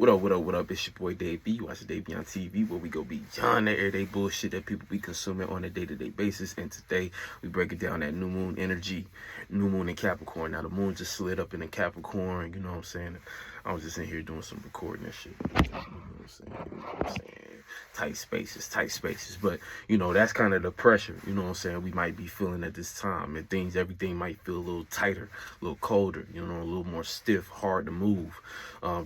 What up? It's your boy Dave B. You watch DaveBeyondTV, where we go beyond the everyday bullshit that people be consuming on a day-to-day basis. And today, we break it down that new moon energy, new moon in Capricorn. Now, the moon just slid up in the Capricorn, you know what I'm saying? I was just in here doing some recording and shit. You know what I'm saying? Tight spaces. But, that's kind of the pressure, you know what I'm saying, we might be feeling at this time. And everything might feel a little tighter, a little colder, a little more stiff, hard to move,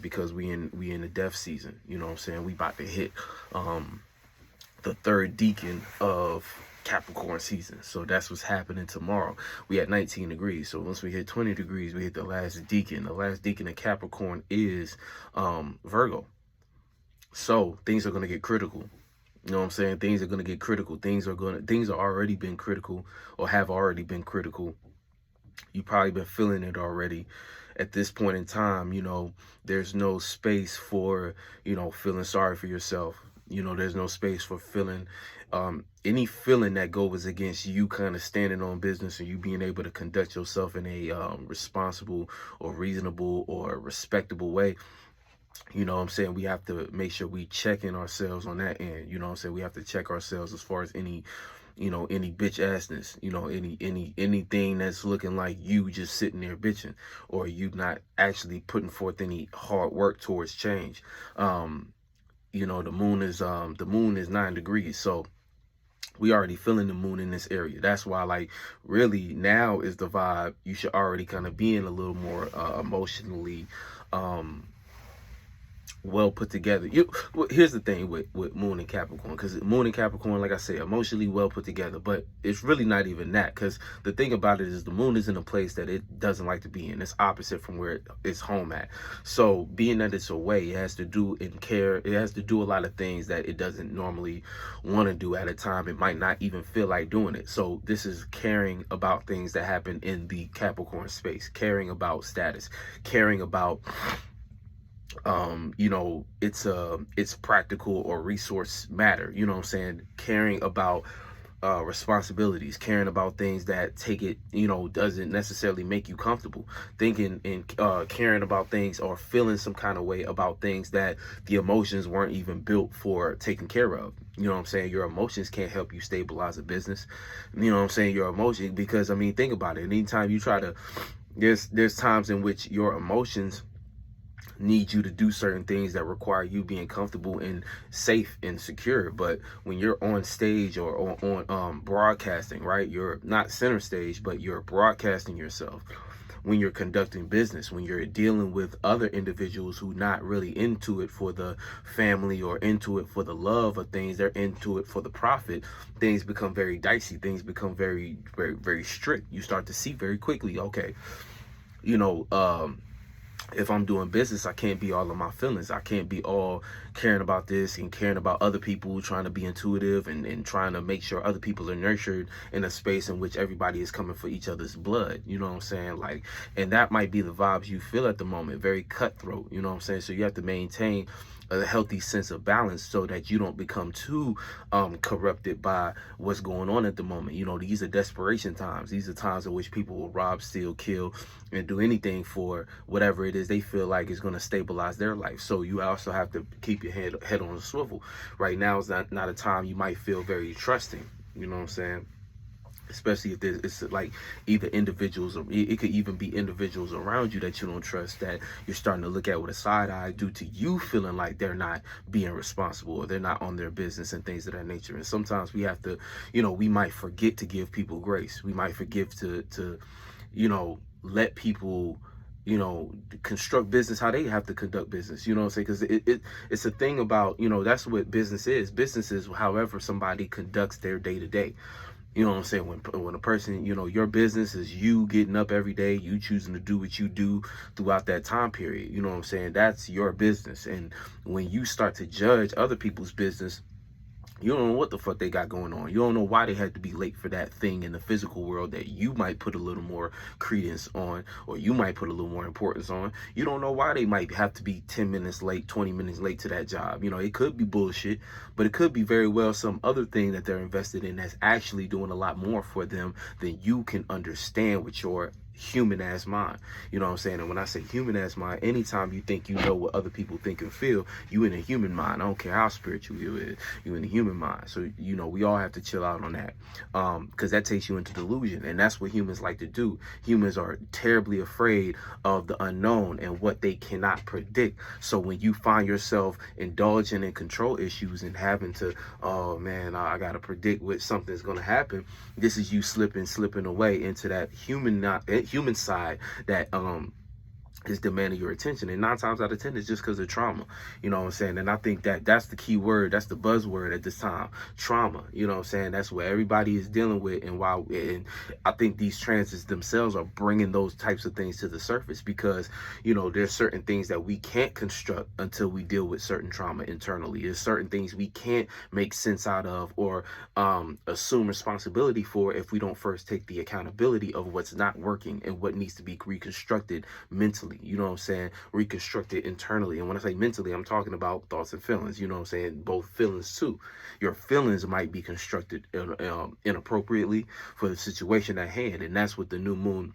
because we in the death season, you know what I'm saying? We about to hit the third decan of Capricorn season. So that's what's happening tomorrow. We at 19 degrees. So once we hit 20 degrees, we hit the last decan. The last decan of Capricorn is Virgo. So things are going to get critical. You know what I'm saying? Things are going to get critical. Things are already been critical, or have already been critical. You've probably been feeling it already. At this point in time, there's no space for, feeling sorry for yourself. There's no space for feeling any feeling that goes against you kind of standing on business and you being able to conduct yourself in a responsible or reasonable or respectable way. You know what I'm saying? We have to make sure we check in ourselves on that end. You know what I'm saying? We have to check ourselves as far as any bitch assness, anything that's looking like you just sitting there bitching, or you not actually putting forth any hard work towards change. The moon is 9 degrees. So we already feeling the moon in this area. That's why, like, really now is the vibe. You should already kind of be in a little more emotionally well put together. Here's the thing with moon and Capricorn, because moon and Capricorn, like I say, emotionally well put together, but it's really not even that, because the thing about it is the moon is in a place that it doesn't like to be in. It's opposite from where it's home at. So being that it's away, it has to do and care. It has to do a lot of things that it doesn't normally want to do at a time. It might not even feel like doing it. So this is caring about things that happen in the Capricorn space, caring about status, caring about it's practical or resource matter, you know what I'm saying? Caring about responsibilities, caring about things that take it, doesn't necessarily make you comfortable. Thinking and caring about things, or feeling some kind of way about things that the emotions weren't even built for taking care of. You know what I'm saying? Your emotions can't help you stabilize a business. You know what I'm saying? Your emotions, because think about it. Anytime you try to, there's times in which your emotions need you to do certain things that require you being comfortable and safe and secure. But when you're on stage or on broadcasting, right, you're not center stage, but you're broadcasting yourself. When you're conducting business, when you're dealing with other individuals who not really into it for the family or into it for the love of things, they're into it for the profit, things become very dicey. Things become very, very, very strict. You start to see very quickly, okay, if I'm doing business, I can't be all of my feelings. I can't be all caring about this and caring about other people, trying to be intuitive and trying to make sure other people are nurtured in a space in which everybody is coming for each other's blood. You know what I'm saying? Like, and that might be the vibes you feel at the moment. Very cutthroat. You know what I'm saying? So you have to maintain a healthy sense of balance so that you don't become too corrupted by what's going on at the moment. These are desperation times. These are times in which people will rob, steal, kill, and do anything for whatever it is they feel like is going to stabilize their life. So you also have to keep your head on a swivel. Right now is not a time you might feel very trusting. You know what I'm saying? Especially if it's like either individuals, or it could even be individuals around you that you don't trust, that you're starting to look at with a side eye due to you feeling like they're not being responsible or they're not on their business and things of that nature. And sometimes we have to, we might forget to give people grace. We might forget to let people, construct business how they have to conduct business. You know what I'm saying? Because it's a thing about, that's what business is. Business is however somebody conducts their day to day. You know what I'm saying? When a person, your business is you getting up every day, you choosing to do what you do throughout that time period. You know what I'm saying? That's your business. And when you start to judge other people's business, you don't know what the fuck they got going on. You don't know why they had to be late for that thing in the physical world that you might put a little more credence on, or you might put a little more importance on. You don't know why they might have to be 10 minutes late, 20 minutes late to that job. It could be bullshit, but it could be very well some other thing that they're invested in that's actually doing a lot more for them than you can understand with your human ass mind. You know what I'm saying? And when I say human ass mind, anytime you think you know what other people think and feel, you in a human mind. I don't care how spiritual you is, you in the human mind. So, you know, we all have to chill out on that. Because that takes you into delusion. And that's what humans like to do. Humans are terribly afraid of the unknown and what they cannot predict. So when you find yourself indulging in control issues and having to, oh man, I gotta predict what something's gonna happen, this is you slipping away into that human side that is demanding your attention. And 9 times out of 10 it's just because of trauma. You know what I'm saying? And I think that that's the key word, that's the buzzword at this time, trauma. You know what I'm saying? That's what everybody is dealing with. And I think these transits themselves are bringing those types of things to the surface, because, you know, there's certain things that we can't construct until we deal with certain trauma internally. There's certain things we can't make sense out of or assume responsibility for if we don't first take the accountability of what's not working and what needs to be reconstructed mentally. You know what I'm saying? Reconstructed internally. And when I say mentally, I'm talking about thoughts and feelings. You know what I'm saying? Both feelings too. Your feelings might be constructed inappropriately for the situation at hand. And that's what the new moon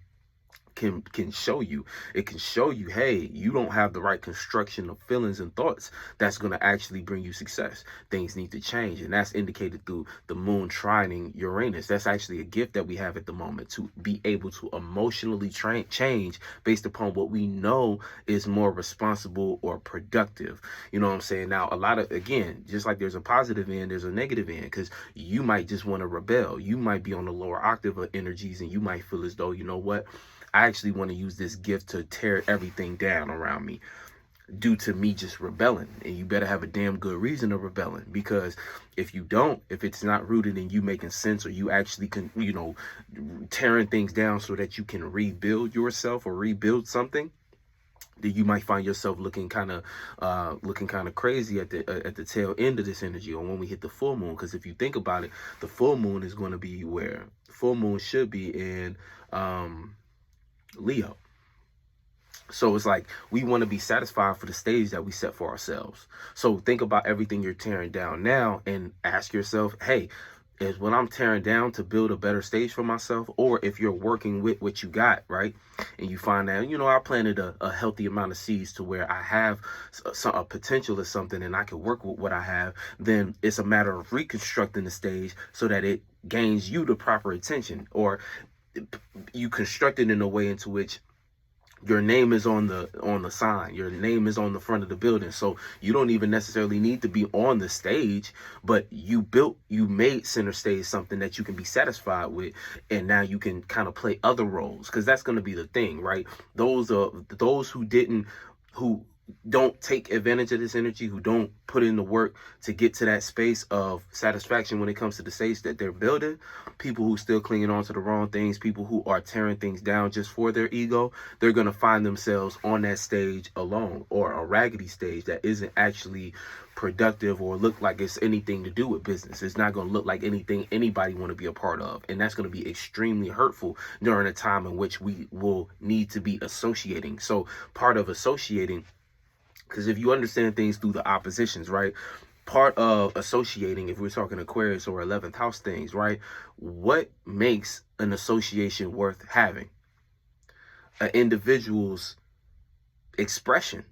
can show you. It can show you, hey, you don't have the right construction of feelings and thoughts that's going to actually bring you success. Things need to change, and that's indicated through the moon trining Uranus. That's actually a gift that we have at the moment, to be able to emotionally change based upon what we know is more responsible or productive. You know what I'm saying? Now, a lot of, again, just like there's a positive end, there's a negative end, because you might just want to rebel. You might be on the lower octave of energies, and you might feel as though, you know what, I actually want to use this gift to tear everything down around me due to me just rebelling. And you better have a damn good reason of rebelling, because if you don't, if it's not rooted in you making sense, or you actually can, you know, tearing things down so that you can rebuild yourself or rebuild something, then you might find yourself looking kind of crazy at the tail end of this energy, or when we hit the full moon. Because if you think about it, the full moon is going to be where? The full moon should be in Leo. So it's like we want to be satisfied for the stage that we set for ourselves. So think about everything you're tearing down now and ask yourself, hey, is what I'm tearing down to build a better stage for myself? Or if you're working with what you got, right, and you find that, you know, I planted a healthy amount of seeds to where I have a potential of something and I can work with what I have, then it's a matter of reconstructing the stage so that it gains you the proper attention, or you construct it in a way into which your name is on the sign, your name is on the front of the building. So you don't even necessarily need to be on the stage, but you made center stage something that you can be satisfied with, and now you can kind of play other roles, because that's going to be the thing, right? Those who don't take advantage of this energy, who don't put in the work to get to that space of satisfaction when it comes to the stage that they're building, people who still clinging on to the wrong things, people who are tearing things down just for their ego, they're going to find themselves on that stage alone, or a raggedy stage that isn't actually productive or look like it's anything to do with business. It's not going to look like anything anybody want to be a part of. And that's going to be extremely hurtful during a time in which we will need to be associating. So part of associating, because if you understand things through the oppositions, right? Part of associating, if we're talking Aquarius or 11th house things, right? What makes an association worth having? An individual's expression.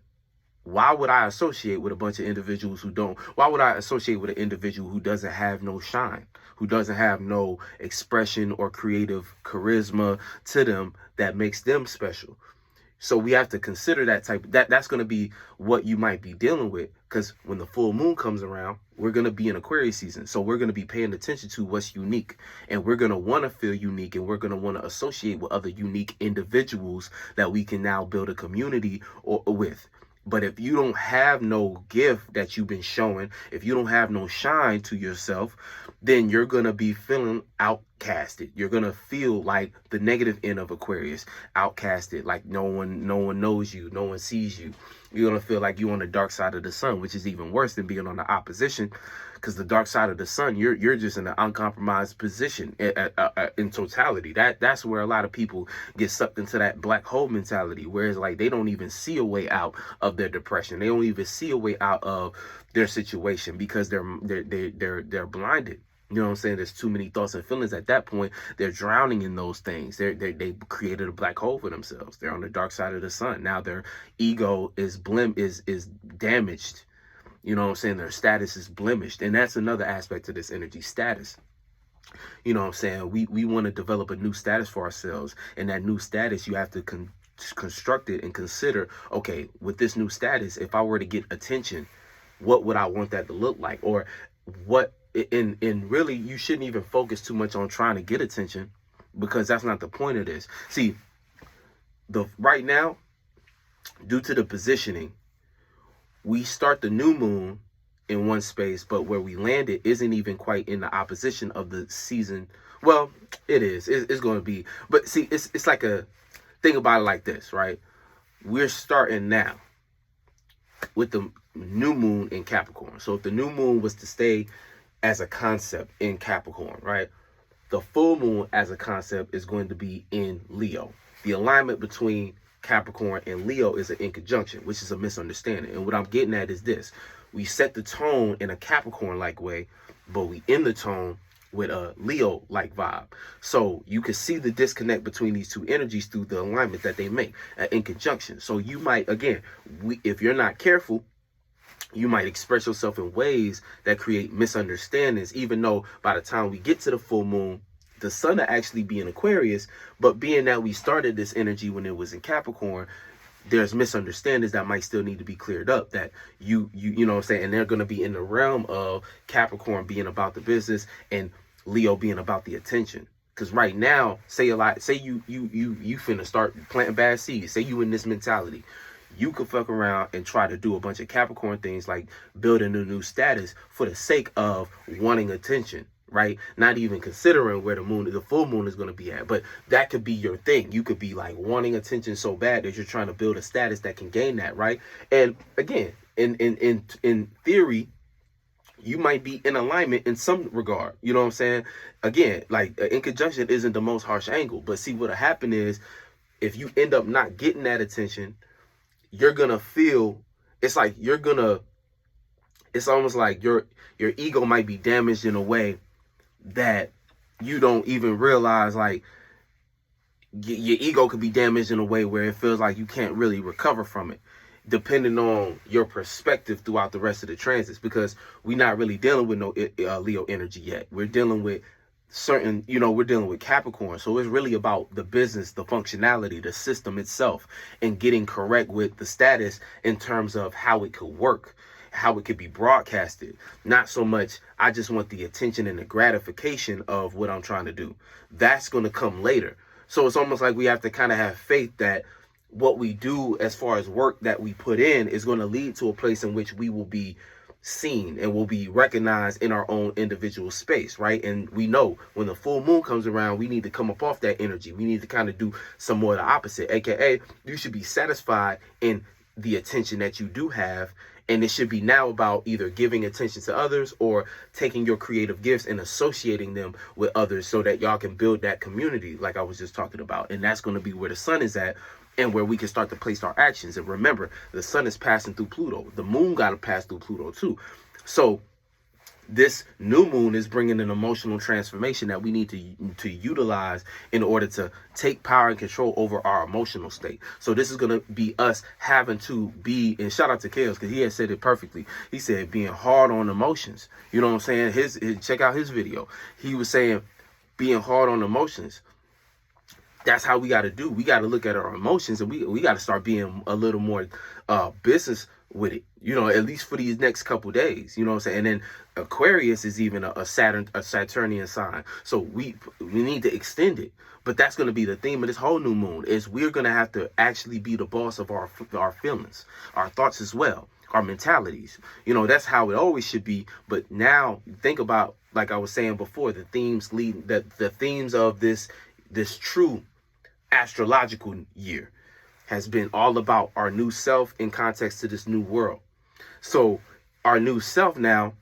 Why would I associate with a bunch of individuals who don't? Why would I associate with an individual who doesn't have no shine, who doesn't have no expression or creative charisma to them that makes them special? So we have to consider that's going to be what you might be dealing with, because when the full moon comes around, we're going to be in Aquarius season. So we're going to be paying attention to what's unique, and we're going to want to feel unique, and we're going to want to associate with other unique individuals that we can now build a community with. But if you don't have no gift that you've been showing, if you don't have no shine to yourself, then you're going to be feeling outcasted. You're going to feel like the negative end of Aquarius, outcasted, like no one knows you, no one sees you. You're going to feel like you're on the dark side of the sun, which is even worse than being on the opposition, because the dark side of the sun, you're just in an uncompromised position in totality. That's where a lot of people get sucked into that black hole mentality, whereas like they don't even see a way out of their depression. They don't even see a way out of their situation because they're blinded. You know what I'm saying? There's too many thoughts and feelings at that point. They're drowning in those things. They created a black hole for themselves. They're on the dark side of the sun. Now their ego is damaged. You know what I'm saying? Their status is blemished. And that's another aspect of this energy, status. You know what I'm saying? We want to develop a new status for ourselves. And that new status, you have to construct it and consider, okay, with this new status, if I were to get attention, what would I want that to look like? Or what, and really, you shouldn't even focus too much on trying to get attention, because that's not the point of this. See, right now, due to the positioning, we start the new moon in one space, but where we landed isn't even quite in the opposition of the season. Well, it is. It's going to be. But see, it's like a, think about it like this, right? We're starting now with the new moon in Capricorn. So if the new moon was to stay as a concept in Capricorn, right? The full moon as a concept is going to be in Leo. The alignment between Capricorn and Leo is an in conjunction, which is a misunderstanding. And what I'm getting at is this: we set the tone in a Capricorn-like way, but we end the tone with a Leo-like vibe. So you can see the disconnect between these two energies through the alignment that they make in conjunction. So you might, again, if you're not careful, you might express yourself in ways that create misunderstandings, even though by the time we get to the full moon, the sun will actually be in Aquarius. But being that we started this energy when it was in Capricorn, there's misunderstandings that might still need to be cleared up, that you know what I'm saying, and they're going to be in the realm of Capricorn being about the business and Leo being about the attention. Because right now, say you finna start planting bad seeds. Say you in this mentality, you could fuck around and try to do a bunch of Capricorn things like building a new status for the sake of wanting attention, right? Not even considering where the full moon is going to be at. But that could be your thing. You could be like wanting attention so bad that you're trying to build a status that can gain that, right? And again, in theory, you might be in alignment in some regard. You know what I'm saying? Again, like in conjunction isn't the most harsh angle. But see, what'll happen is if you end up not getting that attention, you're gonna feel, it's almost like your ego might be damaged in a way that you don't even realize. Like your ego could be damaged in a way where it feels like you can't really recover from it, depending on your perspective throughout the rest of the transits, because we're not really dealing with no Leo energy yet. We're dealing with we're dealing with Capricorn. So it's really about the business, the functionality, the system itself, and getting correct with the status in terms of how it could work, how it could be broadcasted. Not so much, I just want the attention and the gratification of what I'm trying to do. That's going to come later. So it's almost like we have to kind of have faith that what we do as far as work that we put in is going to lead to a place in which we will be seen and will be recognized in our own individual space, right? And we know when the full moon comes around, we need to come up off that energy. We need to kind of do some more of the opposite, aka you should be satisfied in the attention that you do have, and it should be now about either giving attention to others or taking your creative gifts and associating them with others so that y'all can build that community like I was just talking about. And that's going to be where the sun is at, and where we can start to place our actions. And remember, the sun is passing through Pluto. The moon got to pass through Pluto too. So this new moon is bringing an emotional transformation that we need to utilize in order to take power and control over our emotional state. So this is going to be us having to be, and shout out to Chaos because he had said it perfectly. He said being hard on emotions. You know what I'm saying? Check out his video. He was saying being hard on emotions. That's how we got to do. We got to look at our emotions, and we got to start being a little more business with it, at least for these next couple days, you know what I'm saying? And then Aquarius is even a Saturnian sign. So we need to extend it. But that's going to be the theme of this whole new moon, is we're going to have to actually be the boss of our feelings, our thoughts as well, our mentalities. That's how it always should be. But now think about, like I was saying before, the themes of this true astrological year has been all about our new self in context to this new world. So our new self now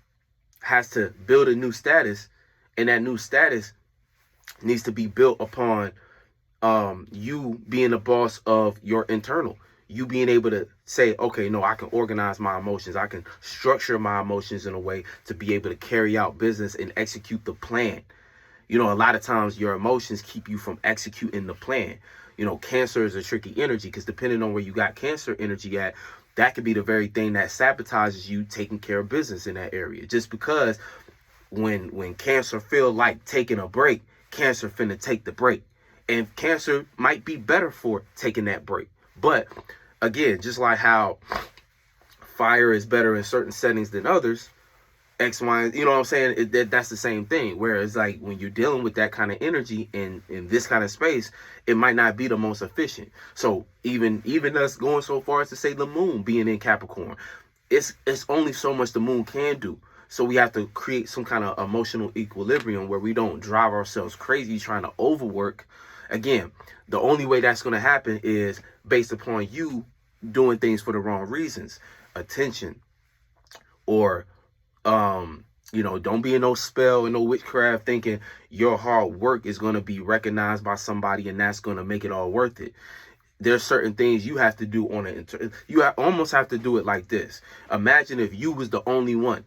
has to build a new status, and that new status needs to be built upon you being the boss of your internal. you being able to say, okay, no, I can organize my emotions. I can structure my emotions in a way to be able to carry out business and execute the plan. You know, a lot of times your emotions keep you from executing the plan. You know, Cancer is a tricky energy because depending on where you got Cancer energy at, that could be the very thing that sabotages you taking care of business in that area. Just because when Cancer feel like taking a break, Cancer finna take the break. And Cancer might be better for taking that break. But again, just like how fire is better in certain settings than others, X, Y, you know what I'm saying? That's the same thing. Whereas like when you're dealing with that kind of energy in this kind of space, it might not be the most efficient. So even us going so far as to say the moon being in Capricorn, it's only so much the moon can do. So we have to create some kind of emotional equilibrium where we don't drive ourselves crazy trying to overwork. Again, the only way that's going to happen is based upon you doing things for the wrong reasons. Attention, or you know, don't be in no spell and no witchcraft thinking your hard work is going to be recognized by somebody and that's going to make it all worth it. There's certain things you have to do on almost have to do it like this. Imagine if you was the only one,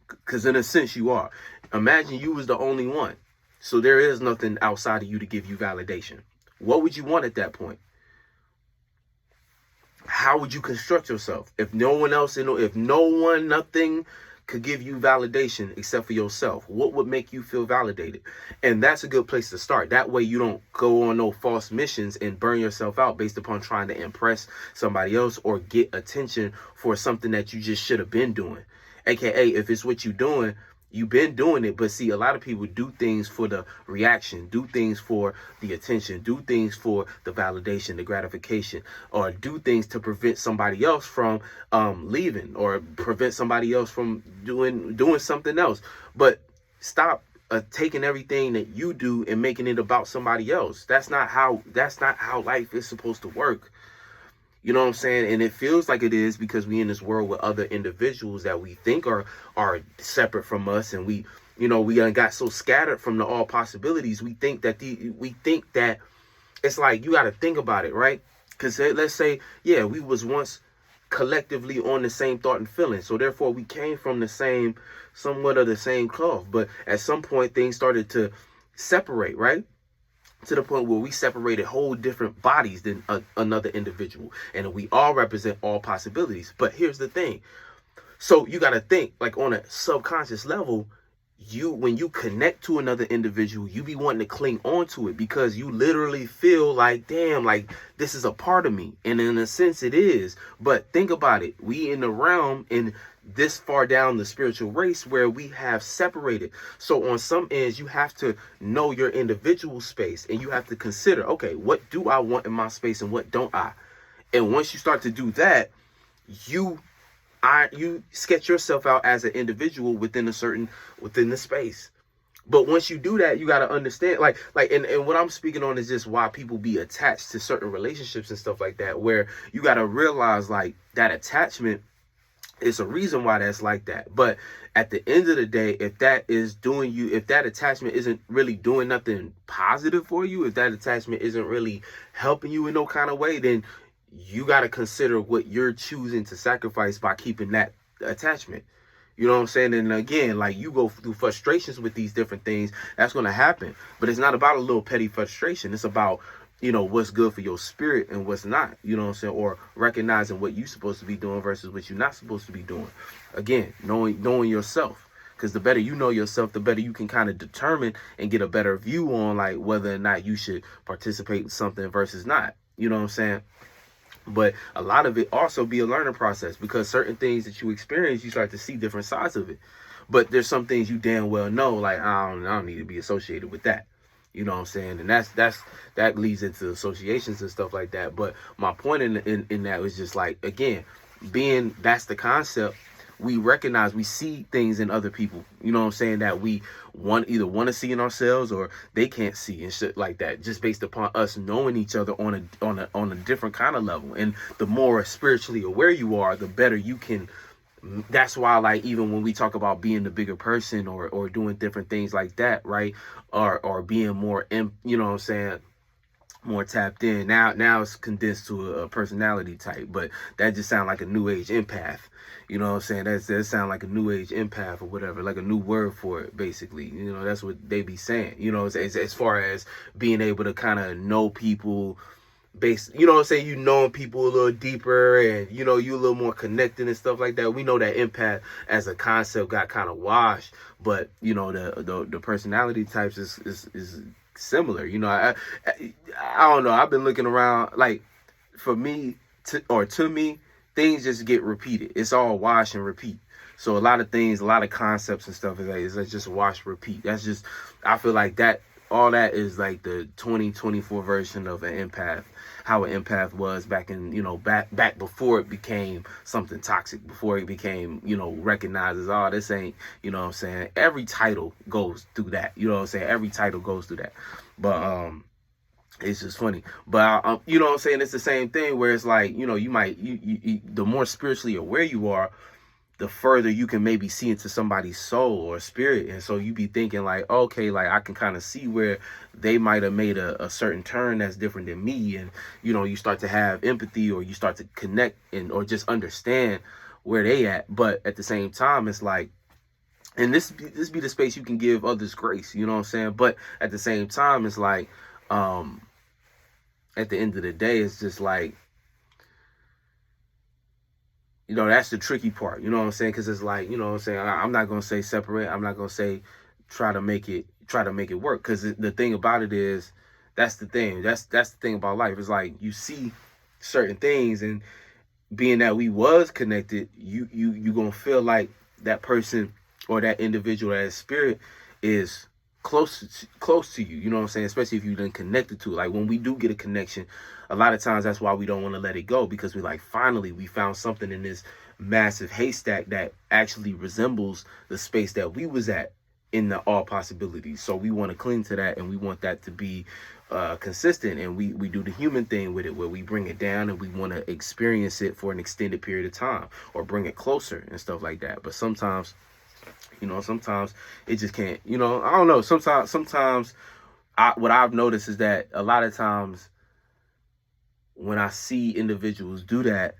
because in a sense you are. Imagine you was the only one. So there is nothing outside of you to give you validation. What would you want at that point? How would you construct yourself if no one else, nothing could give you validation except for yourself? What would make you feel validated? And that's a good place to start. That way you don't go on no false missions and burn yourself out based upon trying to impress somebody else or get attention for something that you just should have been doing. AKA, if it's what you're doing, you've been doing it. But see, a lot of people do things for the reaction, do things for the attention, do things for the validation, the gratification, or do things to prevent somebody else from leaving, or prevent somebody else from doing something else. But stop taking everything that you do and making it about somebody else. That's not how life is supposed to work. You know what I'm saying? And it feels like it is because we in this world with other individuals that we think are separate from us, and we got so scattered from the all possibilities. We think that it's like, you got to think about it, right? Because let's say, yeah, we was once collectively on the same thought and feeling, so therefore we came from somewhat of the same cloth. But at some point things started to separate, right? To the point where we separated whole different bodies than another individual, and we all represent all possibilities. But here's the thing. So you got to think, like, on a subconscious level, when you connect to another individual, you be wanting to cling on to it because you literally feel like, damn, like this is a part of me. And in a sense it is. But think about it. We in the realm in this far down the spiritual race where we have separated. So on some ends, you have to know your individual space, and you have to consider, okay, what do I want in my space and what don't I? And once you start to do that, you sketch yourself out as an individual within the space. But once you do that, you got to understand, and what I'm speaking on is just why people be attached to certain relationships and stuff like that, where you got to realize, like, that attachment is a reason why that's like that. But at the end of the day, if that attachment isn't really doing nothing positive for you, if that attachment isn't really helping you in no kind of way, then you got to consider what you're choosing to sacrifice by keeping that attachment. You know what I'm saying? And again, like, you go through frustrations with these different things, that's going to happen. But it's not about a little petty frustration. It's about, what's good for your spirit and what's not, you know what I'm saying? Or recognizing what you're supposed to be doing versus what you're not supposed to be doing. Again, knowing yourself. Because the better you know yourself, the better you can kind of determine and get a better view on, like, whether or not you should participate in something versus not. You know what I'm saying? But a lot of it also be a learning process, because certain things that you experience, you start to see different sides of it. But there's some things you damn well know, like, I don't need to be associated with that. You know what I'm saying? And that leads into associations and stuff like that. But my point in that was just like, again, that's the concept. We recognize, we see things in other people, you know what I'm saying, that we either want to see in ourselves or they can't see and shit like that, just based upon us knowing each other on a different kind of level. And the more spiritually aware you are, the better you can. That's why, like, even when we talk about being the bigger person or doing different things like that, right, or being more, you know what I'm saying, more tapped in. Now it's condensed to a personality type, but that just sounds like a new age empath. You know what I'm saying? That sound like a new age empath or whatever, like a new word for it, basically. You know, that's what they be saying. You know, as far as being able to kind of know people based, you know what I'm saying, you knowing people a little deeper, and you know, you a little more connected and stuff like that. We know that empath as a concept got kind of washed, but you know, the personality types is similar. You know, I don't know, I've been looking around, like, for me, to me, things just get repeated. It's all wash and repeat. So a lot of things, a lot of concepts and stuff is like just wash, repeat. That's just, I feel like that, all that is like the 2024 version of an empath, how an empath was back in, you know, back before it became something toxic, before it became, you know, recognized as, oh, this ain't, you know what I'm saying? Every title goes through that. You know what I'm saying? Every title goes through that. But it's just funny. But you know what I'm saying? It's the same thing where it's like, you know, you might, the more spiritually aware you are, the further you can maybe see into somebody's soul or spirit. And so you be thinking like, okay, like I can kind of see where they might have made a certain turn that's different than me. And, you know, you start to have empathy, or you start to connect or just understand where they at. But at the same time, it's like, and this be the space you can give others grace, you know what I'm saying? But at the same time, it's like, at the end of the day, it's just like, you know, that's the tricky part, you know what I'm saying? Because it's like, you know what I'm saying, I'm not going to say separate. I'm not going to say try to make it work. Because the thing about it is, that's the thing. That's the thing about life. It's like you see certain things, and being that we was connected, you going to feel like that person or that individual, that spirit is close to you, you know what I'm saying? Especially if you've been connected to it. Like when we do get a connection, a lot of times that's why we don't want to let it go, because we're like, finally we found something in this massive haystack that actually resembles the space that we was at in the all possibilities. So we want to cling to that, and we want that to be consistent, and we do the human thing with it, where we bring it down and we want to experience it for an extended period of time, or bring it closer and stuff like that. But sometimes, you know, sometimes it just can't, you know, I don't know. Sometimes what I've noticed is that a lot of times when I see individuals do that,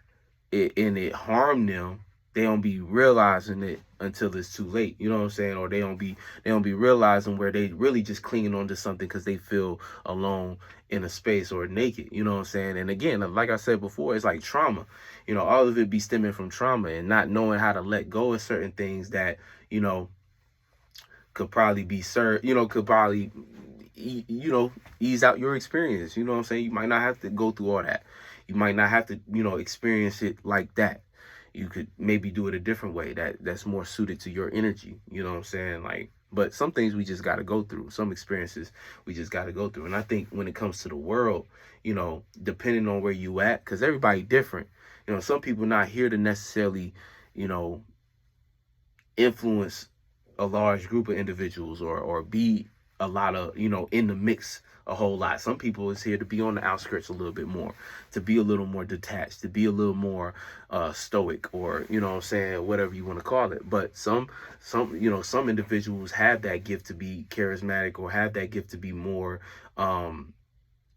and it harm them, they don't be realizing it until it's too late. You know what I'm saying? Or they don't be realizing where they really just clinging on to something because they feel alone in a space, or naked. You know what I'm saying? And again, like I said before, it's like trauma. You know, all of it be stemming from trauma, and not knowing how to let go of certain things that, you know, could probably be served, you know, could probably, you know, ease out your experience. You know what I'm saying? You might not have to go through all that. You might not have to, you know, experience it like that. You could maybe do it a different way that's more suited to your energy. You know what I'm saying? Like, but some things we just got to go through. Some experiences we just got to go through. And I think when it comes to the world, you know, depending on where you at, because everybody different. You know, some people not here to necessarily, you know, influence a large group of individuals, or be a lot of, you know, in the mix a whole lot. Some people is here to be on the outskirts a little bit more, to be a little more detached, to be a little more stoic, or, you know what I'm saying, whatever you want to call it. But some you know, some individuals have that gift to be charismatic, or have that gift to be more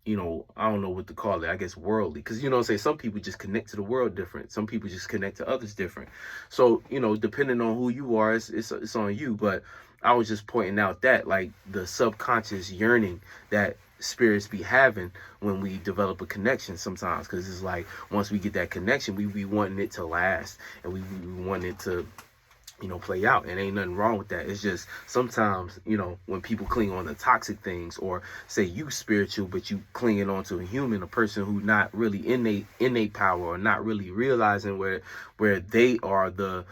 you know, I don't know what to call it, I guess worldly. Because, you know, say some people just connect to the world different. Some people just connect to others different. So, you know, depending on who you are, it's on you. But I was just pointing out that, like, the subconscious yearning that spirits be having when we develop a connection sometimes. Because it's like, once we get that connection, we be wanting it to last, and we want it to, you know, play out. And ain't nothing wrong with that. It's just sometimes, you know, when people cling on to toxic things, or say you spiritual but you clinging on to a human, a person who not really innate power, or not really realizing where they are the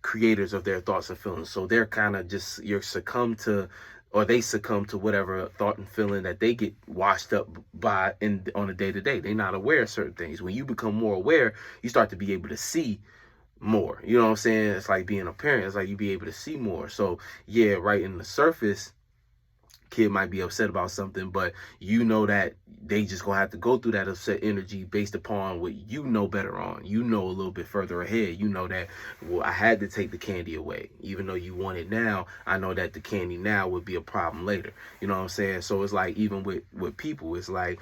creators of their thoughts and feelings. So they're kind of just, they succumb to whatever thought and feeling that they get washed up by on a day-to-day. They're not aware of certain things. When you become more aware, you start to be able to see more. You know what I'm saying? It's like being a parent. It's like you be able to see more. So yeah, right in the surface, kid might be upset about something, but you know that they just gonna have to go through that upset energy based upon what you know better on. You know a little bit further ahead. You know that, well, I had to take the candy away. Even though you want it now, I know that the candy now would be a problem later. You know what I'm saying? So it's like, even with people, it's like,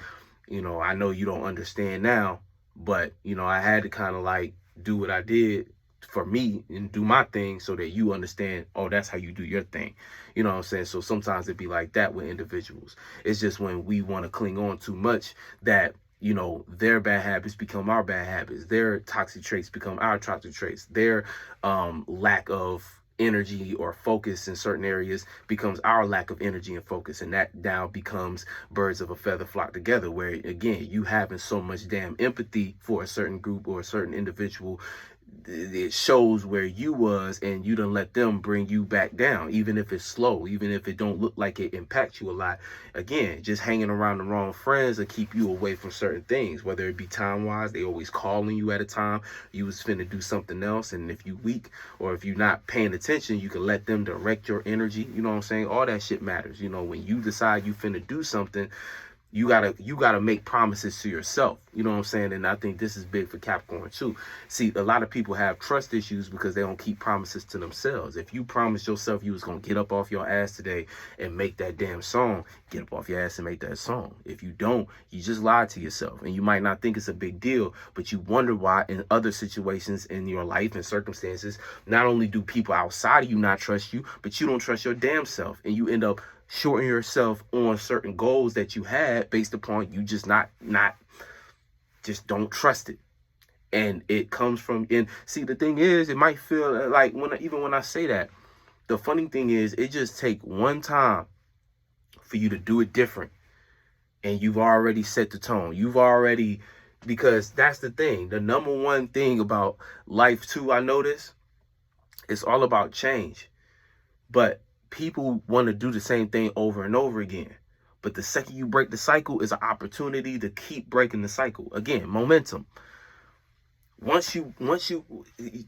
You know, I know you don't understand now, but, you know, I had to kind of like do what I did for me and do my thing so that you understand, oh, that's how you do your thing. You know what I'm saying? So sometimes it'd be like that with individuals. It's just when we want to cling on too much that, you know, their bad habits become our bad habits. Their toxic traits become our toxic traits. Their lack of energy or focus in certain areas becomes our lack of energy and focus, and that now becomes birds of a feather flock together, where again you having so much damn empathy for a certain group or a certain individual, it shows where you was, and you done let them bring you back down, even if it's slow, even if it don't look like it impacts you a lot. Again, just hanging around the wrong friends will keep you away from certain things, whether it be time wise. They always calling you at a time you was finna do something else, and if you weak or if you're not paying attention, you can let them direct your energy. You know what I'm saying? All that shit matters. You know, when you decide you finna do something, you gotta make promises to yourself. You know what I'm saying? And I think this is big for Capricorn too. See, a lot of people have trust issues because they don't keep promises to themselves. If you promised yourself you was gonna get up off your ass today and make that damn song, get up off your ass and make that song. If you don't, you just lied to yourself. And you might not think it's a big deal, but you wonder why in other situations in your life and circumstances, not only do people outside of you not trust you, but you don't trust your damn self. And you end up shorting yourself on certain goals that you had based upon you just just don't trust it. And it comes from, and see, the thing is, it might feel like even when I say that, the funny thing is it just take one time for you to do it different, and you've already set the tone. You've already, because that's the thing, the number one thing about life too, I notice, it's all about change. But people want to do the same thing over and over again. But the second you break the cycle is an opportunity to keep breaking the cycle. Again, momentum. Once you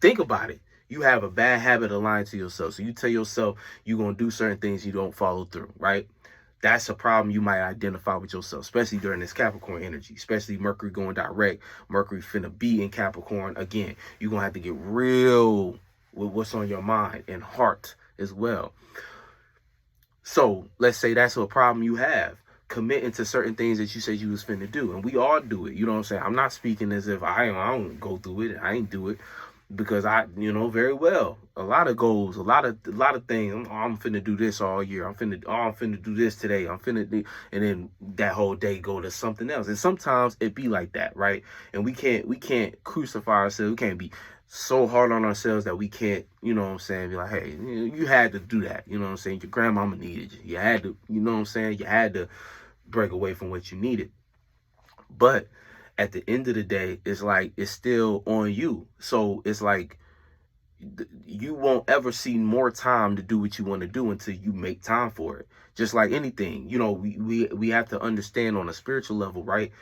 think about it, you have a bad habit aligned to yourself. So you tell yourself you're going to do certain things, you don't follow through, right? That's a problem you might identify with yourself, especially during this Capricorn energy, especially Mercury going direct. Mercury finna be in Capricorn. Again, you're going to have to get real with what's on your mind and heart as well. So let's say that's a problem you have, committing to certain things that you said you was finna do. And we all do it. You know what I'm saying? I'm not speaking as if I don't go through it. I ain't do it because I, you know, very well. A lot of goals, a lot of things. I'm finna do this all year. I'm finna do this today. I'm finna do, and then that whole day go to something else. And sometimes it be like that, right? And we can't crucify ourselves. We can't be so hard on ourselves that we can't, you know what I'm saying, be like, hey, you had to do that. You know what I'm saying? Your grandmama needed you. You had to, you know what I'm saying? You had to break away from what you needed. But at the end of the day, it's like, it's still on you. So it's like, you won't ever see more time to do what you want to do until you make time for it. Just like anything, you know, we have to understand on a spiritual level, right?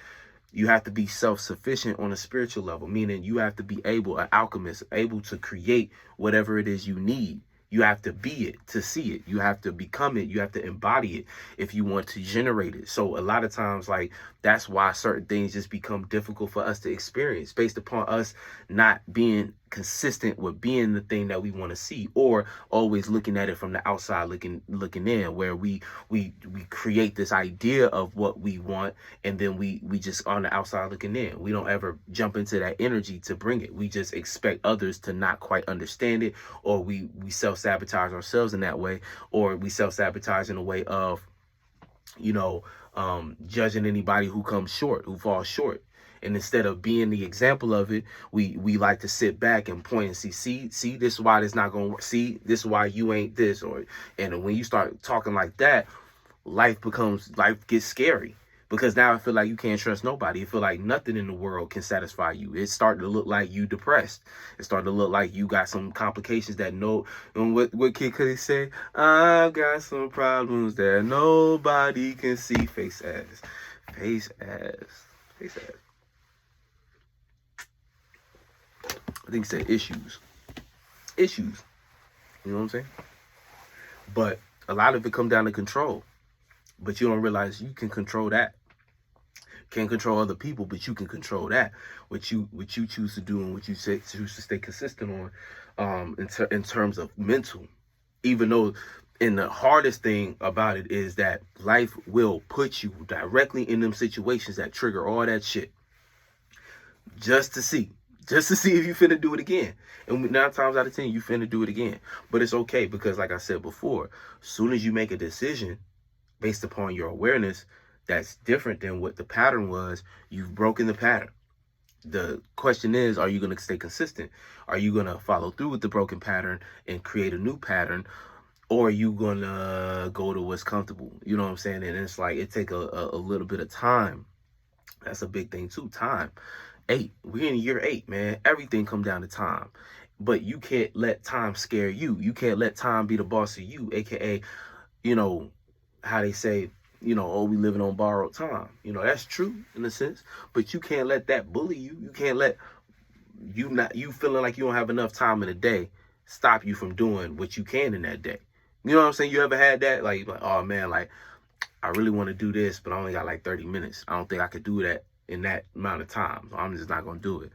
You have to be self-sufficient on a spiritual level, meaning you have to be able, an alchemist, able to create whatever it is you need. You have to be it to see it. You have to become it. You have to embody it if you want to generate it. So a lot of times, like, that's why certain things just become difficult for us to experience based upon us not being consistent with being the thing that we want to see, or always looking at it from the outside looking in, where we create this idea of what we want, and then we just on the outside looking in. We don't ever jump into that energy to bring it. We just expect others to not quite understand it, or we self-sabotage ourselves in that way, or we self-sabotage in a way of, you know, judging anybody who comes short, who falls short. And instead of being the example of it, we like to sit back and point and see, this is why this not going to work. See, this is why you ain't this. And when you start talking like that, life gets scary. Because now I feel like you can't trust nobody. I feel like nothing in the world can satisfy you. It's starting to look like you depressed. It's starting to look like you got some complications that and what Kid Cudi say? I've got some problems that nobody can see. Face ass. I think he said issues. You know what I'm saying? But a lot of it come down to control. But you don't realize you can control that. Can't control other people, but you can control that. What you choose to do and what you choose to stay consistent on, in terms of mental. Even though And the hardest thing about it is that life will put you directly in them situations that trigger all that shit just to see. Just to see if you finna do it again. And 9 times out of 10, you finna do it again. But it's okay because, like I said before, as soon as you make a decision based upon your awareness that's different than what the pattern was, you've broken the pattern. The question is, are you going to stay consistent? Are you going to follow through with the broken pattern and create a new pattern? Or are you going to go to what's comfortable? You know what I'm saying? And it's like, it take a little bit of time. That's a big thing too, time. We're in year 8, man. Everything come down to time. But you can't let time scare you. You can't let time be the boss of you, aka, you know, how they say, you know, oh, we living on borrowed time. You know, that's true in a sense, but you can't let that bully you. You can't let you feeling like you don't have enough time in a day stop you from doing what you can in that day. You know what I'm saying? You ever had that? Like oh man, like I really want to do this, but I only got like 30 minutes. I don't think I could do that in that amount of time. So I'm just not going to do it.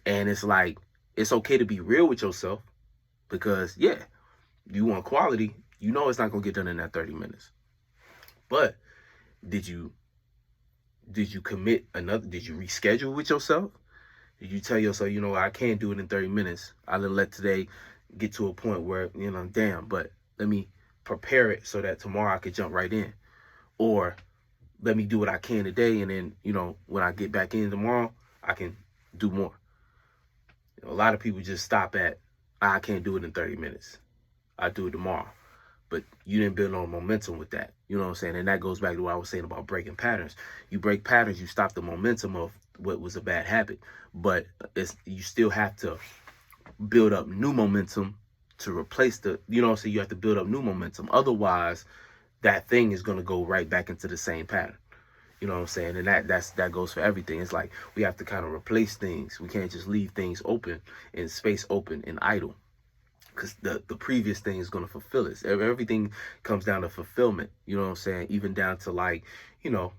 And it's like, it's okay to be real with yourself because, yeah, you want quality. You know it's not going to get done in that 30 minutes. But did you commit another? Did you reschedule with yourself? Did you tell yourself, you know, I can't do it in 30 minutes. I'll let today get to a point where, you know, damn, but let me prepare it so that tomorrow I could jump right in. Or let me do what I can today, and then, you know, when I get back in tomorrow, I can do more. You know, a lot of people just stop at, I can't do it in 30 minutes. I'll do it tomorrow. But you didn't build no momentum with that. You know what I'm saying? And that goes back to what I was saying about breaking patterns. You break patterns, you stop the momentum of what was a bad habit. But you still have to build up new momentum to replace the, you know what I'm saying? You have to build up new momentum. Otherwise, that thing is going to go right back into the same pattern. You know what I'm saying? And that goes for everything. It's like we have to kind of replace things. We can't just leave things open and space open and idle, because the previous thing is going to fulfill it. Everything comes down to fulfillment. You know what I'm saying? Even down to, like, you know,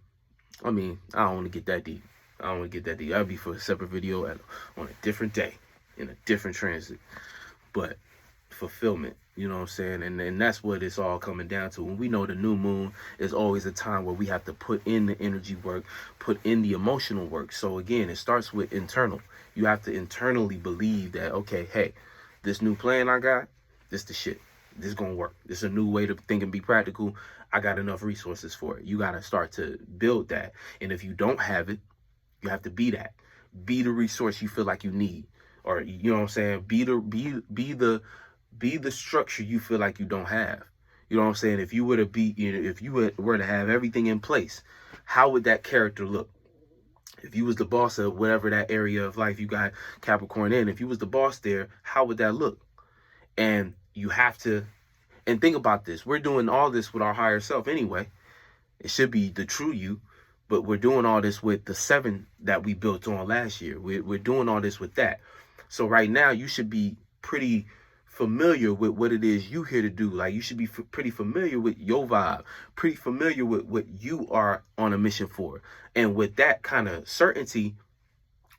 I mean, I don't want to get that deep. That'll be for a separate video on a different day in a different transit. But fulfillment, you know what I'm saying? And that's what it's all coming down to. When we know the new moon is always a time where we have to put in the energy work, put in the emotional work. So again, it starts with internal. You have to internally believe that, okay, hey, this new plan I got, this the shit. This is gonna work. This is a new way to think and be practical. I got enough resources for it. You gotta start to build that. And if you don't have it, you have to be that. Be the resource you feel like you need. Or, you know what I'm saying? Be the structure you feel like you don't have. You know what I'm saying? If you were to be, you know, if you were to have everything in place, how would that character look? If you was the boss of whatever that area of life you got Capricorn in, if you was the boss there, how would that look? And you have to, and think about this. We're doing all this with our higher self anyway. It should be the true you, but we're doing all this with the 7 that we built on last year. We're doing all this with that. So right now you should be pretty familiar with what it is you here to do. Like, you should be pretty familiar with your vibe, pretty familiar with what you are on a mission for. And with that kind of certainty,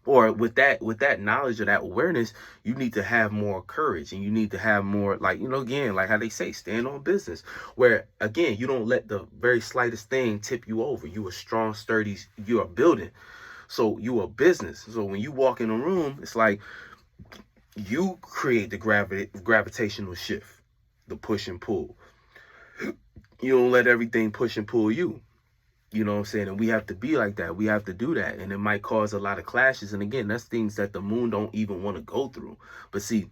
or with that knowledge or that awareness, you need to have more courage, and you need to have more, like, you know, again, like how they say, stand on business, where again, you don't let the very slightest thing tip you over. You are strong, sturdy, you are building. So you are business. So when you walk in a room, it's like you create the gravitational shift, the push and pull. You don't let everything push and pull you. You know what I'm saying? And we have to be like that. We have to do that. And it might cause a lot of clashes. And again, that's things that the moon don't even want to go through. But see,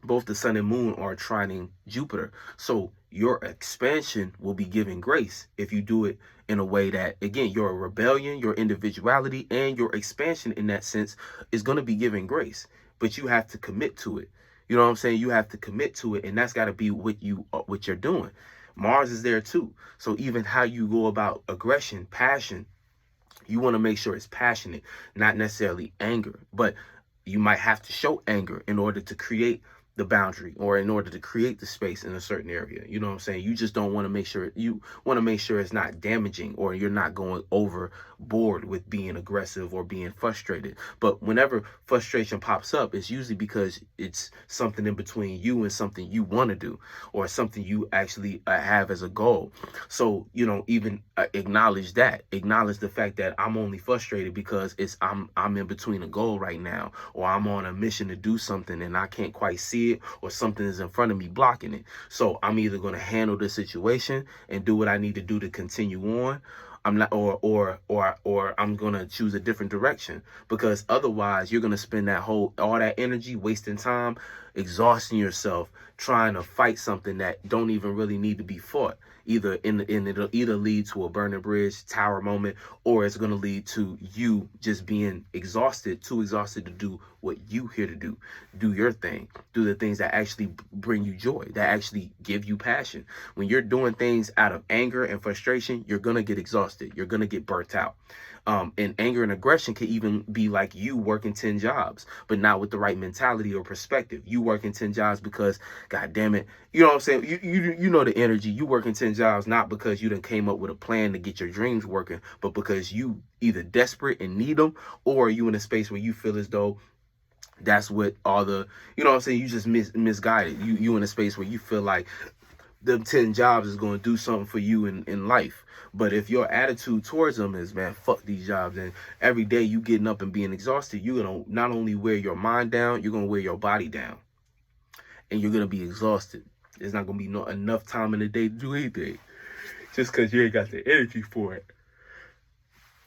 both the sun and moon are trining Jupiter. So your expansion will be given grace if you do it in a way that, again, your rebellion, your individuality, and your expansion in that sense is going to be given grace. But you have to commit to it. You know what I'm saying? You have to commit to it. And that's got to be what you're doing. Mars is there too. So even how you go about aggression, passion, you want to make sure it's passionate, not necessarily anger. But you might have to show anger in order to create the boundary, or in order to create the space in a certain area. You know what I'm saying? You just don't want to make sure, you want to make sure it's not damaging, or you're not going overboard with being aggressive or being frustrated. But whenever frustration pops up, it's usually because it's something in between you and something you want to do, or something you actually have as a goal. So, even acknowledge the fact that I'm only frustrated because I'm in between a goal right now, or I'm on a mission to do something and I can't quite see it, or something is in front of me blocking it. So I'm either going to handle the situation and do what I need to do to continue on. I'm not, or I'm going to choose a different direction, because otherwise you're going to spend all that energy wasting time, exhausting yourself, trying to fight something that don't even really need to be fought. It'll either lead to a burning bridge, tower moment, or it's going to lead to you just being too exhausted to do what you here to do. Do your thing. Do the things that actually bring you joy, that actually give you passion. When you're doing things out of anger and frustration, you're going to get exhausted. You're going to get burnt out. And anger and aggression can even be like you working 10 jobs, but not with the right mentality or perspective. You working 10 jobs because, God damn it, you know what I'm saying? You know the energy. You working 10 jobs not because you done came up with a plan to get your dreams working, but because you either desperate and need them, or you in a space where you feel as though that's what all the, you know what I'm saying, you just misguided. You in a space where you feel like them 10 jobs is going to do something for you in life. But if your attitude towards them is, man, fuck these jobs, and every day you getting up and being exhausted, you're going to not only wear your mind down, you're going to wear your body down. And you're going to be exhausted. There's not going to be enough time in the day to do anything, just because you ain't got the energy for it.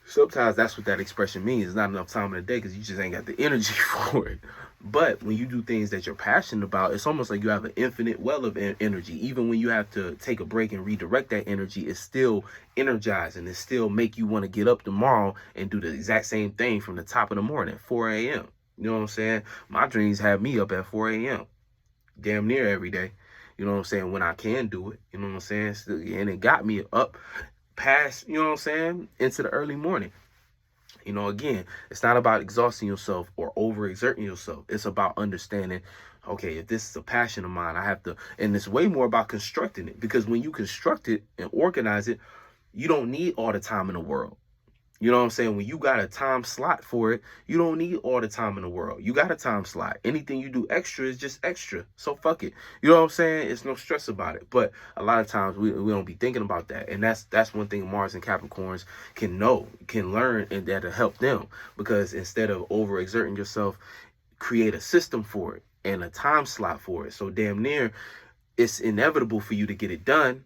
Sometimes that's what that expression means. It's not enough time in the day because you just ain't got the energy for it. But when you do things that you're passionate about, it's almost like you have an infinite well of energy. Even when you have to take a break and redirect that energy, it's still energizing. It still make you want to get up tomorrow and do the exact same thing from the top of the morning, 4 a.m. You know what I'm saying? My dreams have me up at 4 a.m. damn near every day. You know what I'm saying? When I can do it, you know what I'm saying? And it got me up past, you know what I'm saying, into the early morning. Again, it's not about exhausting yourself or overexerting yourself. It's about understanding, okay, if this is a passion of mine, I have to, and it's way more about constructing it, because when you construct it and organize it, you don't need all the time in the world. You know what I'm saying? When you got a time slot for it, you don't need all the time in the world. You got a time slot. Anything you do extra is just extra. So fuck it. You know what I'm saying? It's no stress about it. But a lot of times we don't be thinking about that. And that's one thing Mars and Capricorns can learn, and that'll help them. Because instead of overexerting yourself, create a system for it and a time slot for it. So damn near, it's inevitable for you to get it done.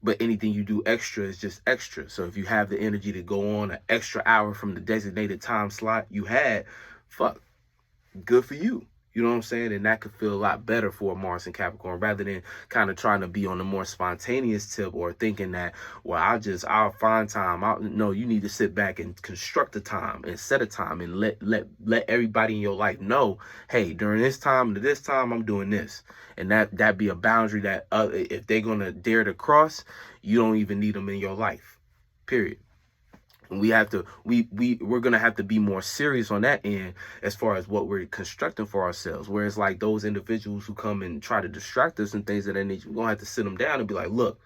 But anything you do extra is just extra. So if you have the energy to go on an extra hour from the designated time slot you had, fuck, good for you. You know what I'm saying? And that could feel a lot better for Mars and Capricorn, rather than kind of trying to be on the more spontaneous tip, or thinking that, well, I'll find time. No, you need to sit back and construct a time and set a time and let everybody in your life know, hey, during this time to this time, I'm doing this. And that be a boundary that if they're going to dare to cross, you don't even need them in your life, period. And we're gonna have to be more serious on that end, as far as what we're constructing for ourselves. Whereas like those individuals who come and try to distract us and things of that nature, we're gonna have to sit them down and be like, look,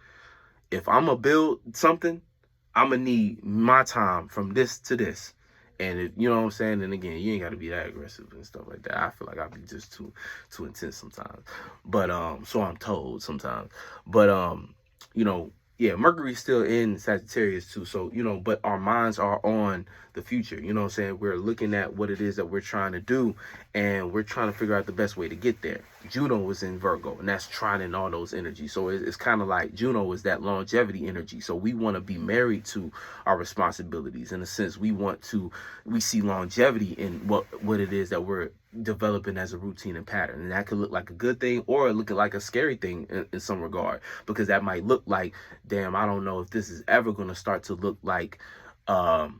if I'm gonna build something, I'm gonna need my time from this to this. And you know what I'm saying? And again, you ain't gotta be that aggressive and stuff like that. I feel like I'll be just too intense sometimes. But so I'm told sometimes. But yeah, Mercury's still in Sagittarius too. So, but our minds are on the future. You know what I'm saying? We're looking at what it is that we're trying to do, and we're trying to figure out the best way to get there. Juno was in Virgo, and that's trining all those energies. So it's kind of like Juno is that longevity energy. So we want to be married to our responsibilities. In a sense, we see longevity in what it is that we're developing as a routine and pattern. And that could look like a good thing, or look like a scary thing in some regard, because that might look like, damn, I don't know if this is ever going to start to look like, because,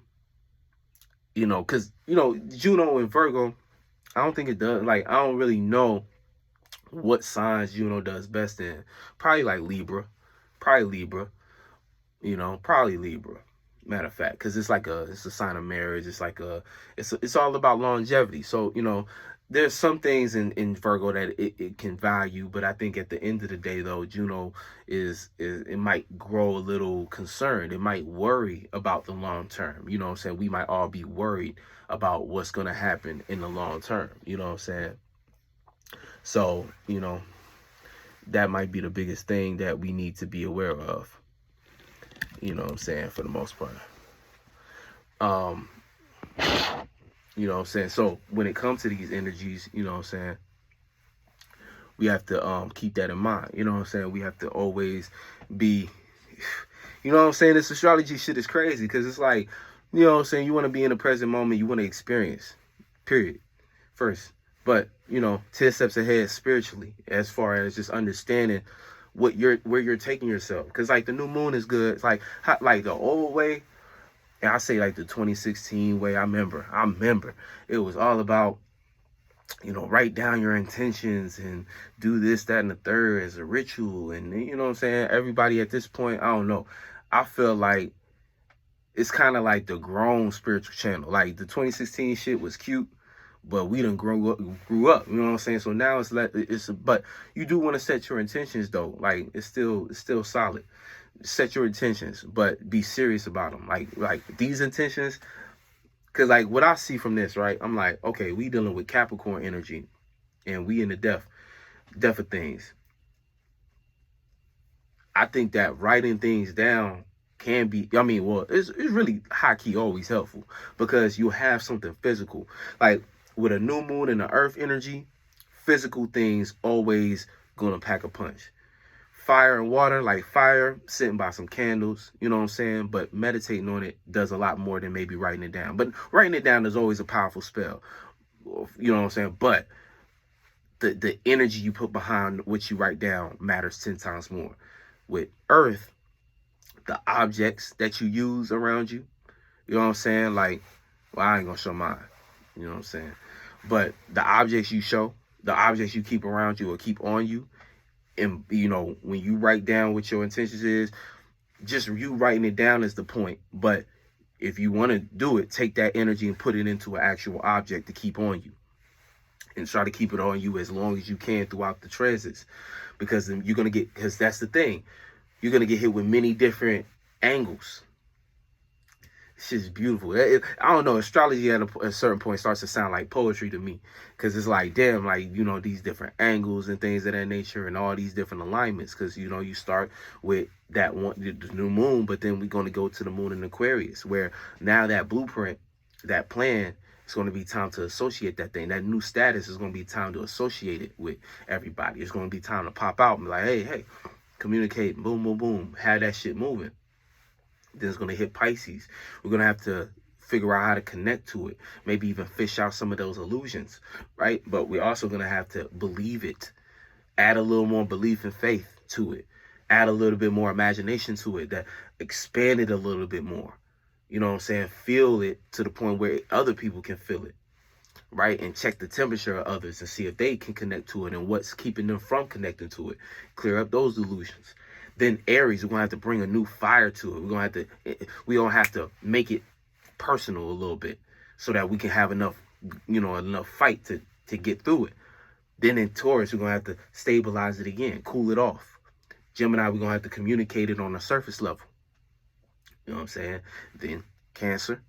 Juno and Virgo, I don't think it does. Like, I don't really know what signs Juno does best in. Probably like Libra. Probably Libra. Matter of fact, because it's a sign of marriage. It's all about longevity. So, there's some things in Virgo that it can value, but I think at the end of the day, though, Juno is it might grow a little concerned. It might worry about the long term. You know what I'm saying? We might all be worried about what's going to happen in the long term. You know what I'm saying? So, you know, that might be the biggest thing that we need to be aware of. You know what I'm saying? For the most part. You know what I'm saying? So when it comes to these energies, you know what I'm saying, we have to keep that in mind. You know what I'm saying? We have to always be, you know what I'm saying? This astrology shit is crazy because it's like, you know what I'm saying, you want to be in the present moment, you want to experience, period, first. But, you know, 10 steps ahead spiritually, as far as just understanding where you're taking yourself. Because like the new moon is good. It's like the old way. And I say like the 2016 way. I remember it was all about, you know, write down your intentions and do this, that, and the third as a ritual. And you know what I'm saying? Everybody at this point, I don't know. I feel like it's kind of like the grown spiritual channel. Like the 2016 shit was cute, but we done grew up. You know what I'm saying? So now but you do want to set your intentions though. Like it's still solid. Set your intentions, but be serious about them. Like these intentions, because like what I see from this, right? I'm like, okay, we dealing with Capricorn energy, and we in the depth of things. I think that writing things down can be, I mean, well, it's really high key always helpful because you have something physical. Like with a new moon and the earth energy, physical things always gonna pack a punch. Fire and water, like fire, sitting by some candles, you know what I'm saying? But meditating on it does a lot more than maybe writing it down. But writing it down is always a powerful spell, you know what I'm saying? But the energy you put behind what you write down matters 10 times more. With earth, the objects that you use around you, you know what I'm saying? Like, well, I ain't gonna show mine, you know what I'm saying? But the objects you show, the objects you keep around you or keep on you, and you know, when you write down what your intentions is, just you writing it down is the point. But if you want to do it, take that energy and put it into an actual object to keep on you, and try to keep it on you as long as you can throughout the transits, because then you're gonna get, because that's the thing, you're gonna get hit with many different angles. It's just beautiful. I don't know. Astrology at a certain point starts to sound like poetry to me, because it's like, damn, like, you know, these different angles and things of that nature and all these different alignments. Because, you know, you start with that one, the new moon, but then we're going to go to the moon in Aquarius, where now that blueprint, that plan, it's going to be time to associate that thing. That new status is going to be time to associate it with everybody. It's going to be time to pop out and be like, hey, communicate, boom, boom, boom, have that shit moving. Then it's going to hit Pisces. We're going to have to figure out how to connect to it. Maybe even fish out some of those illusions, right? But we're also going to have to believe it. Add a little more belief and faith to it. Add a little bit more imagination to it. That expand it a little bit more. You know what I'm saying? Feel it to the point where other people can feel it, right? And check the temperature of others and see if they can connect to it and what's keeping them from connecting to it. Clear up those illusions. Then Aries, we're gonna have to bring a new fire to it. We're gonna have to make it personal a little bit so that we can have enough, you know, enough fight to get through it. Then in Taurus, we're gonna have to stabilize it again, cool it off. Gemini, we're gonna have to communicate it on a surface level. You know what I'm saying? Then Cancer,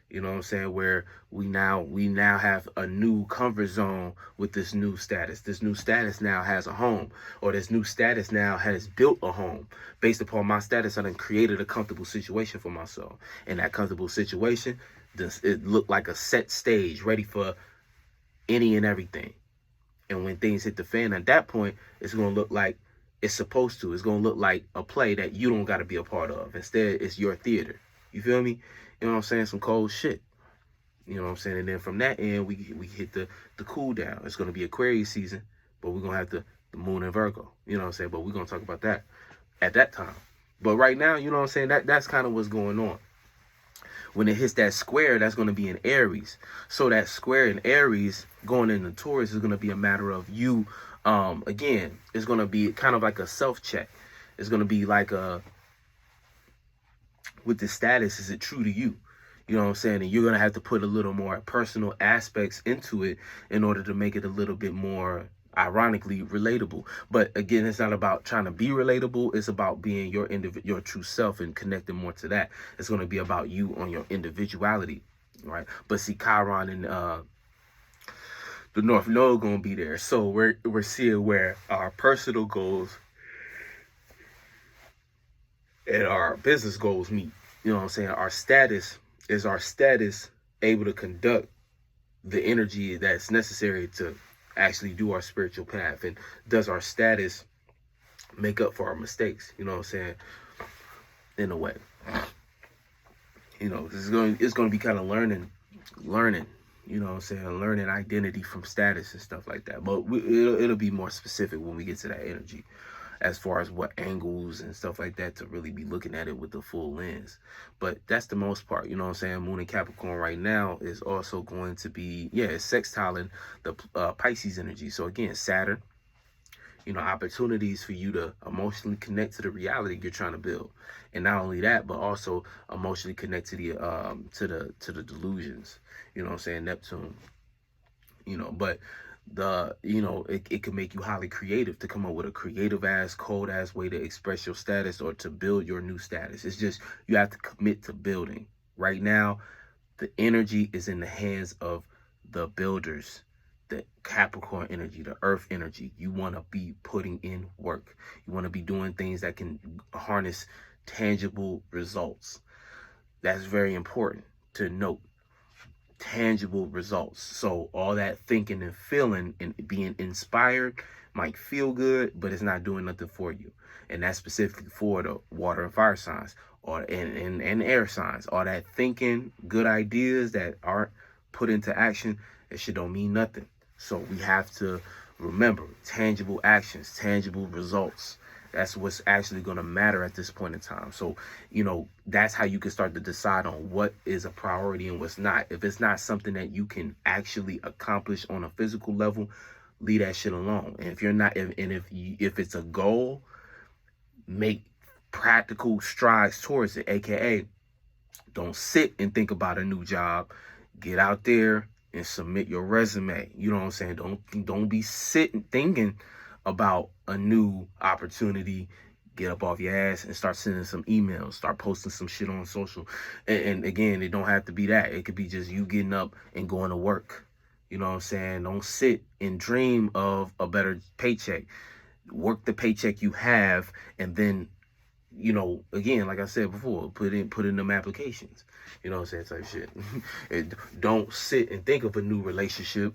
you know what I'm saying, where we now have a new comfort zone with this new status. This new status now has a home, or this new status now has built a home. Based upon my status, I done created a comfortable situation for myself. And that comfortable situation, it looked like a set stage ready for any and everything. And when things hit the fan, at that point, it's going to look like it's supposed to. It's going to look like a play that you don't got to be a part of. Instead, it's your theater. You feel me? You know what I'm saying? Some cold shit. You know what I'm saying? And then from that end, we hit the cool down. It's going to be Aquarius season, but we're going to have the moon in Virgo. You know what I'm saying? But we're going to talk about that at that time. But right now, you know what I'm saying? That's kind of what's going on. When it hits that square, that's going to be in Aries. So that square in Aries going into Taurus is going to be a matter of you. Again, it's going to be kind of like a self-check. It's going to be like with the status, is it true to you? You know what I'm saying? And you're going to have to put a little more personal aspects into it in order to make it a little bit more, ironically, relatable. But again, it's not about trying to be relatable. It's about being your true self and connecting more to that. It's going to be about you on your individuality, right? But see, Chiron and the North Node going to be there. So we're seeing where our personal goals and our business goals meet. You know what I'm saying? Our status able to conduct the energy that's necessary to actually do our spiritual path? And does our status make up for our mistakes? You know what I'm saying? In a way. You know, it's going to be kind of learning, you know what I'm saying? Learning identity from status and stuff like that. But it'll be more specific when we get to that energy, as far as what angles and stuff like that to really be looking at it with the full lens. But that's the most part, you know what I'm saying? Moon in Capricorn right now is also going to be, it's sextiling the Pisces energy. So again, Saturn, you know, opportunities for you to emotionally connect to the reality you're trying to build. And not only that, but also emotionally connect to the delusions, you know what I'm saying? Neptune, you know, but it can make you highly creative to come up with a creative ass, cold ass way to express your status or to build your new status. It's just, you have to commit to building. Right now, the energy is in the hands of the builders, the Capricorn energy, the earth energy. You want to be putting in work. You want to be doing things that can harness tangible results. That's very important to note. Tangible results. So all that thinking and feeling and being inspired might feel good, but it's not doing nothing for you. And that's specifically for the water and fire signs, or and air signs. All that thinking, good ideas that aren't put into action, it shit don't mean nothing. So we have to remember tangible actions, tangible results. That's what's actually going to matter at this point in time. So, you know, that's how you can start to decide on what is a priority and what's not. If it's not something that you can actually accomplish on a physical level, leave that shit alone. And if you're not, if it's a goal, make practical strides towards it. AKA, don't sit and think about a new job. Get out there and submit your resume. You know what I'm saying? Don't be sitting thinking about a new opportunity. Get up off your ass and start sending some emails, start posting some shit on social. And again, it don't have to be that. It could be just you getting up and going to work. You know what I'm saying? Don't sit and dream of a better paycheck. Work the paycheck you have, and then, you know, again, like I said before, put in them applications. You know what I'm saying? Type shit. And don't sit and think of a new relationship.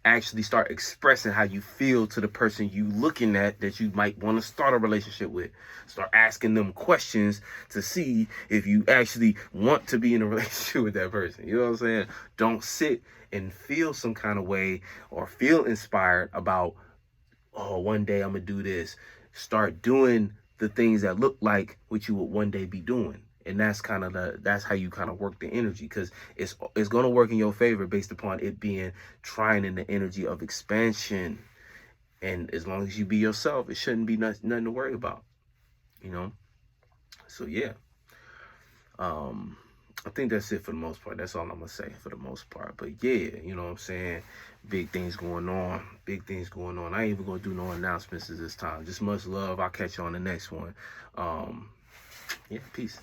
Actually start expressing how you feel to the person you looking at that you might want to start a relationship with. Start asking them questions to see if you actually want to be in a relationship with that person. You know what I'm saying? Don't sit and feel some kind of way or feel inspired about, oh, one day I'm gonna do this. Start doing the things that look like what you would one day be doing. And that's how you kind of work the energy, because it's going to work in your favor based upon it being trying in the energy of expansion. And as long as you be yourself, it shouldn't be nothing to worry about, you know? So yeah, I think that's it for the most part. That's all I'm going to say for the most part. But yeah, you know what I'm saying? Big things going on. Big things going on. I ain't even going to do no announcements at this time. Just much love. I'll catch you on the next one. Yeah, peace.